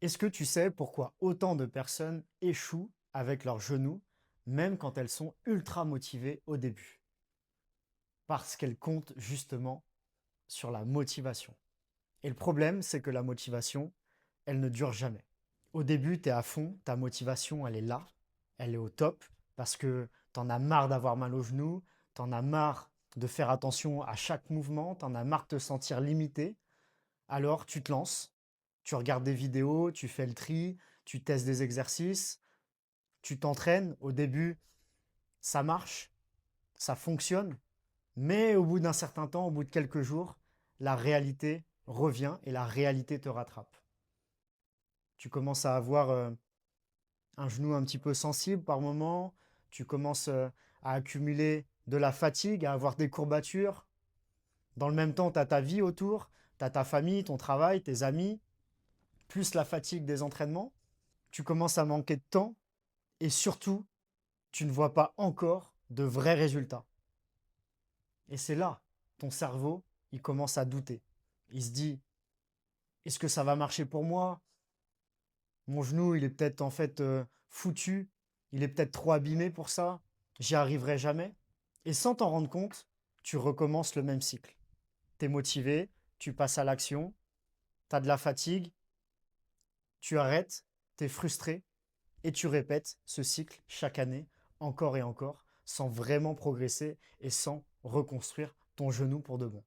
Est-ce que tu sais pourquoi autant de personnes échouent avec leurs genoux, même quand elles sont ultra motivées au début? Parce qu'elles comptent justement sur la motivation. Et le problème, c'est que la motivation, elle ne dure jamais. Au début, tu es à fond, ta motivation, elle est là, elle est au top, parce que tu en as marre d'avoir mal aux genoux, tu en as marre de faire attention à chaque mouvement, tu en as marre de te sentir limité. Alors, tu te lances, tu regardes des vidéos, tu fais le tri, tu testes des exercices, tu t'entraînes. Au début, ça marche, ça fonctionne, mais au bout d'un certain temps, au bout de quelques jours, la réalité revient et la réalité te rattrape. Tu commences à avoir un genou un petit peu sensible par moment, tu commences à accumuler de la fatigue, à avoir des courbatures. Dans le même temps, tu as ta vie autour, tu as ta famille, ton travail, tes amis, plus la fatigue des entraînements. Tu commences à manquer de temps et surtout, tu ne vois pas encore de vrais résultats. Et c'est là, ton cerveau, il commence à douter. Il se dit, est-ce que ça va marcher pour moi? Mon genou, il est peut-être en fait foutu, il est peut-être trop abîmé pour ça, j'y arriverai jamais. Et sans t'en rendre compte, tu recommences le même cycle. Tu es motivé, tu passes à l'action, tu as de la fatigue, tu arrêtes, tu es frustré et tu répètes ce cycle chaque année, encore et encore, sans vraiment progresser et sans reconstruire ton genou pour de bon.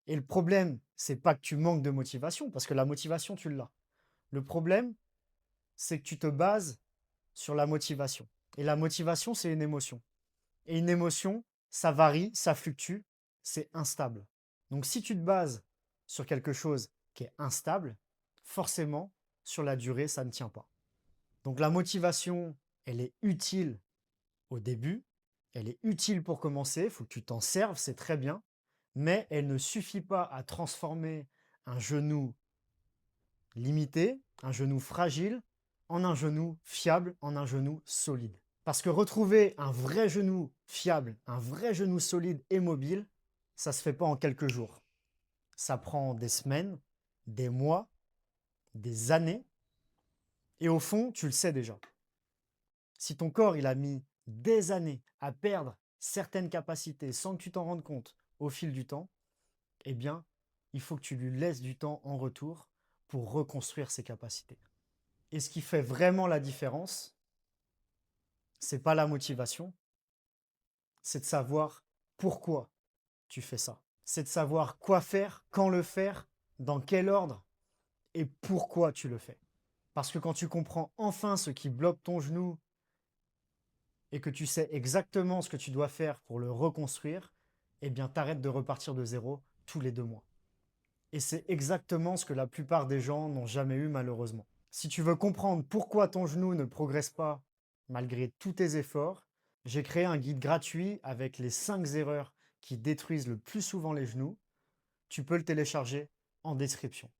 Et le problème, c'est pas que tu manques de motivation, parce que la motivation, tu l'as. Le problème, c'est que tu te bases sur la motivation. Et la motivation, c'est une émotion. Et une émotion, ça varie, ça fluctue, c'est instable. Donc si tu te bases sur quelque chose qui est instable, forcément, sur la durée, ça ne tient pas. Donc la motivation, elle est utile au début, elle est utile pour commencer, il faut que tu t'en serves, c'est très bien, mais elle ne suffit pas à transformer un genou limité, un genou fragile, en un genou fiable, en un genou solide. Parce que retrouver un vrai genou fiable, un vrai genou solide et mobile, ça ne se fait pas en quelques jours. Ça prend des semaines, des mois, des années, et au fond, tu le sais déjà. Si ton corps il a mis des années à perdre certaines capacités sans que tu t'en rendes compte au fil du temps, eh bien, il faut que tu lui laisses du temps en retour pour reconstruire ses capacités. Et ce qui fait vraiment la différence, c'est pas la motivation, c'est de savoir pourquoi tu fais ça. C'est de savoir quoi faire, quand le faire, dans quel ordre et pourquoi tu le fais. Parce que quand tu comprends enfin ce qui bloque ton genou et que tu sais exactement ce que tu dois faire pour le reconstruire, eh bien, t'arrêtes de repartir de zéro tous les 2 mois. Et c'est exactement ce que la plupart des gens n'ont jamais eu malheureusement. Si tu veux comprendre pourquoi ton genou ne progresse pas malgré tous tes efforts, j'ai créé un guide gratuit avec les 5 erreurs qui détruisent le plus souvent les genoux. Tu peux le télécharger en description.